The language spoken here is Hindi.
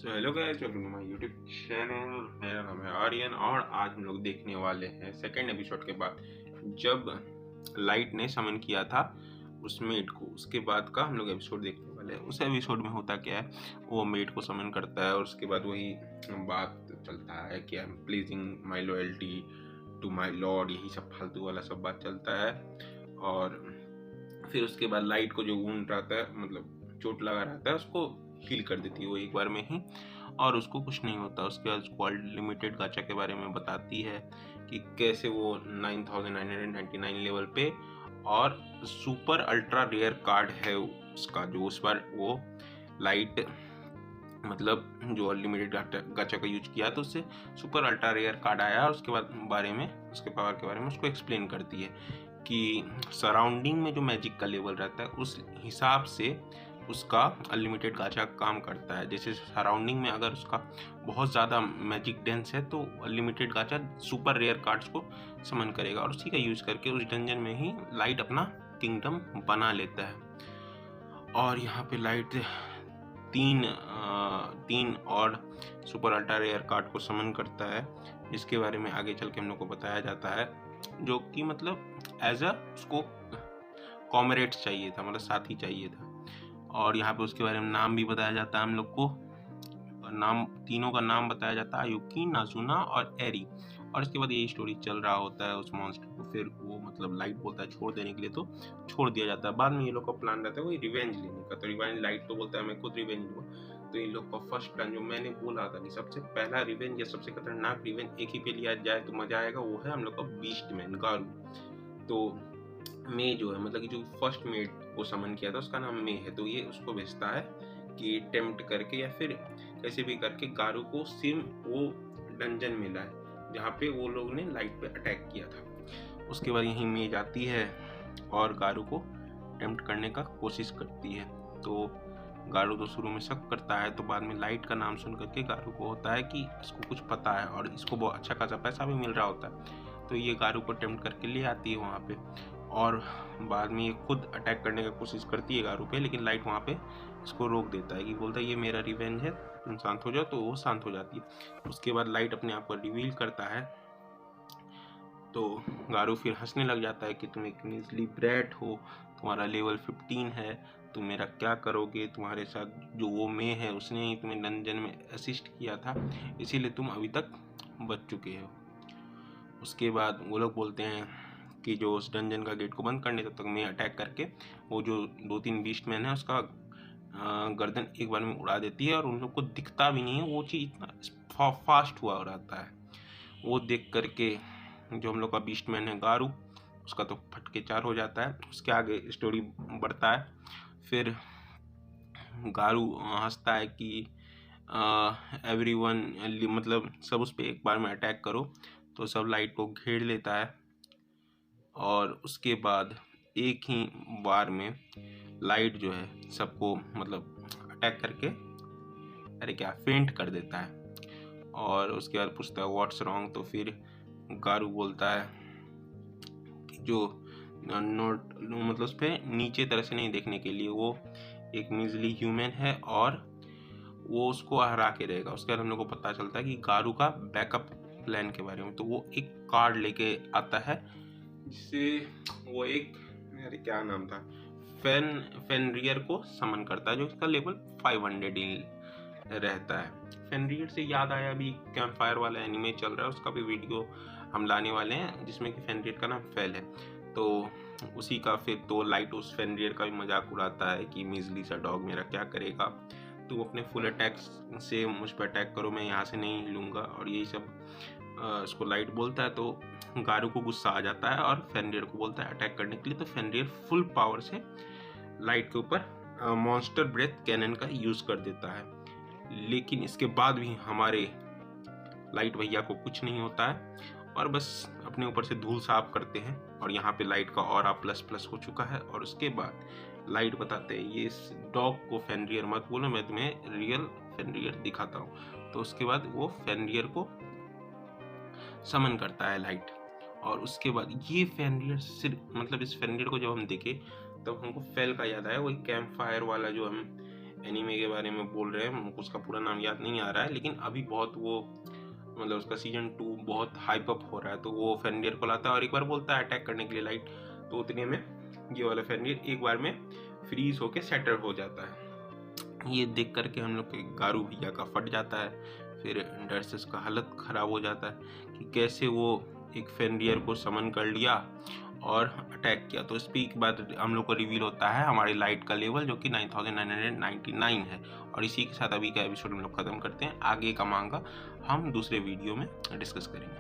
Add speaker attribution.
Speaker 1: So hello guys, welcome to my YouTube channel. मेरा नाम है आर्यन और आज हम लोग देखने वाले हैं सेकंड एपिसोड के बाद, जब लाइट ने समन किया था उस मेड को। उसके बाद का हम लोग एपिसोड देखने वाले हैं। उस एपिसोड में होता क्या है, वो मेड को समन करता है और उसके बाद वही बात चलता है कि I am pleasing my loyalty to my lord, यही सब फालतू वाला सब बात चलता है। और फिर उसके बाद लाइट को जो वुंड रहता है, मतलब चोट लगा रहता है, उसको हील कर देती है वो एक बार में ही और उसको कुछ नहीं होता। उसके बाद उसको अनलिमिटेड गाचा के बारे में बताती है कि कैसे वो 9999 लेवल पे और सुपर अल्ट्रा रेयर कार्ड है उसका, जो उस बार वो लाइट मतलब जो अनलिमिटेड गाचा का यूज किया तो उससे सुपर अल्ट्रा रेयर कार्ड आया। और उसके बाद बारे में, उसके पावर के बारे में उसको एक्सप्लेन करती है कि सराउंडिंग में जो मैजिक का लेवल रहता है उस हिसाब से उसका अनलिमिटेड गाचा काम करता है। जैसे सराउंडिंग में अगर उसका बहुत ज़्यादा मैजिक डेंस है तो अनलिमिटेड गाचा सुपर रेयर कार्ड्स को समन करेगा और उसी का यूज़ करके उस डंजन में ही लाइट अपना किंगडम बना लेता है। और यहाँ पे लाइट तीन और सुपर अल्ट्रा रेयर कार्ड को समन करता है, जिसके बारे में आगे चल के हम लोग को बताया जाता है, जो कि मतलब एज अ उसको कॉमरेड्स चाहिए था, मतलब साथी चाहिए था। और यहाँ पे उसके बारे में नाम भी बताया जाता है हम लोग को। नाम तीनों का नाम बताया जाता है, युकी, नाजुना और एरी। और इसके बाद यही स्टोरी चल रहा होता है उस मॉन्स्टर को। फिर वो मतलब लाइट बोलता है छोड़ देने के लिए तो छोड़ दिया जाता है। बाद में ये लोग का प्लान रहता है वही रिवेंज लेने का। तो रिवेंज लाइट तो बोलता है मैं खुद रिवेंज लूँगा। तो इन लोग का फर्स्ट प्लान, जो मैंने बोला था कि सबसे पहला रिवेंज या सबसे खतरनाक रिवेंज एक ही पे लिया जाए तो मजा आएगा, वो है हम लोग का बीस्टमैन गारू। तो मे जो है, मतलब कि जो फर्स्ट मेड को समन किया था उसका नाम मे है। तो ये उसको भेजता है कि टेम्प्ट करके या फिर कैसे भी करके गारू को सिम वो डंजन मिला है जहाँ पे वो लोग ने लाइट पे अटैक किया था। उसके बाद यहीं मे जाती है और गारू को टेम्प्ट करने का कोशिश करती है। तो गारू तो शुरू में शक करता है, तो बाद में लाइट का नाम सुन करके गारू को होता है कि इसको कुछ पता है और इसको बहुत अच्छा खासा पैसा भी मिल रहा होता है। तो ये गारू को टेम्प्ट करके ले आती है वहाँ पे और बाद में ये खुद अटैक करने की कोशिश करती है गारू पे, लेकिन लाइट वहाँ पे इसको रोक देता है कि बोलता है ये मेरा रिवेंज है, तुम शांत हो जाओ। तो वो शांत हो जाती है। उसके बाद लाइट अपने आप को रिवील करता है तो गारू फिर हंसने लग जाता है कि तुम एक मीजली ब्रैट हो, तुम्हारा लेवल 15 है, तुम मेरा क्या करोगे, तुम्हारे साथ जो वो मे है उसने ही तुम्हें डंजन में असिस्ट किया था, इसीलिए तुम अभी तक बच चुके हो। उसके बाद वो लोग बोलते हैं कि जो उस डंजन का गेट को बंद करने तब तक मैं अटैक करके वो जो 2-3 बीस्टमैन है उसका गर्दन एक बार में उड़ा देती है और उन लोग को दिखता भी नहीं है। वो चीज़ इतना फास्ट हुआ रहता है। वो देख करके जो हम लोग का बीस्टमैन है गारू, उसका तो फटके चार हो जाता है। उसके आगे स्टोरी बढ़ता है। फिर गारू हंसता है कि एवरीवन, मतलब सब उस पर एक बार में अटैक करो। तो सब लाइट को घेर लेता है और उसके बाद एक ही बार में लाइट जो है सबको मतलब अटैक करके अरे क्या फेंट कर देता है। और उसके बाद पूछता है व्हाट्स रॉन्ग। तो फिर गारू बोलता है कि जो नोट मतलब उस पर नीचे तरह से नहीं देखने के लिए वो एक मीजली ह्यूमन है और वो उसको हरा के रहेगा। उसके बाद हम लोग को पता चलता है कि गारू का बैकअप प्लान के बारे में। तो वो एक कार्ड लेके आता है जिससे वो एक, अरे क्या नाम था, फेनरियर को समन करता है, जो इसका लेवल 500 ही रहता है। फेनरियर से याद आया, अभी कैंप फायर वाला एनिमे चल रहा है, उसका भी वीडियो हम लाने वाले हैं जिसमें कि फेनरियर का नाम फेल है। तो उसी का फिर तो लाइट उस फेनरियर का भी मजाक उड़ाता है कि मिजली सा डॉग मेरा क्या करेगा, तुम अपने फुल अटैक से मुझ पर अटैक करो, मैं यहाँ से नहीं लूँगा। और यही सब उसको लाइट बोलता है। तो गारू को गुस्सा आ जाता है और फेनरियर को बोलता है अटैक करने के लिए। तो फेनरियर फुल पावर से लाइट के ऊपर मॉन्स्टर ब्रेथ कैनन का यूज़ कर देता है। लेकिन इसके बाद भी हमारे लाइट भैया को कुछ नहीं होता है और बस अपने ऊपर से धूल साफ करते हैं। और यहाँ पे लाइट का ऑरा प्लस हो चुका है। और उसके बाद लाइट बताते हैं ये इस डॉग को फेनरियर मत बोलो, मैं तुम्हें रियल फेनरियर दिखाता हूँ। तो उसके बाद वो फेनरियर को समन करता है लाइट। और उसके बाद ये फेनरियर सिर्फ मतलब इस फेनरियर को जब हम देखे तब हमको फेल का याद आया, वही कैंप फायर वाला जो हम एनीमे के बारे में बोल रहे हैं, हमको उसका पूरा नाम याद नहीं आ रहा है, लेकिन अभी बहुत वो मतलब उसका सीजन 2 बहुत हाइप अप हो रहा है। तो वो फेनरियर को लाता है और एक बार बोलता है अटैक करने के लिए लाइट, तो उतने में ये वाला फेनरियर एक बार में फ्रीज होके सेटल हो जाता है। ये देख करके हम लोग के गारू भैया का फट जाता है, फिर डर से उसका हालत ख़राब हो जाता है कि कैसे वो एक फेनरियर को समन कर लिया और अटैक किया। तो इस पर एक बात हम लोग को रिवील होता है हमारी लाइट का लेवल जो कि 9999 है। और इसी के साथ अभी का एपिसोड हम लोग ख़त्म करते हैं। आगे का मांगा हम दूसरे वीडियो में डिस्कस करेंगे।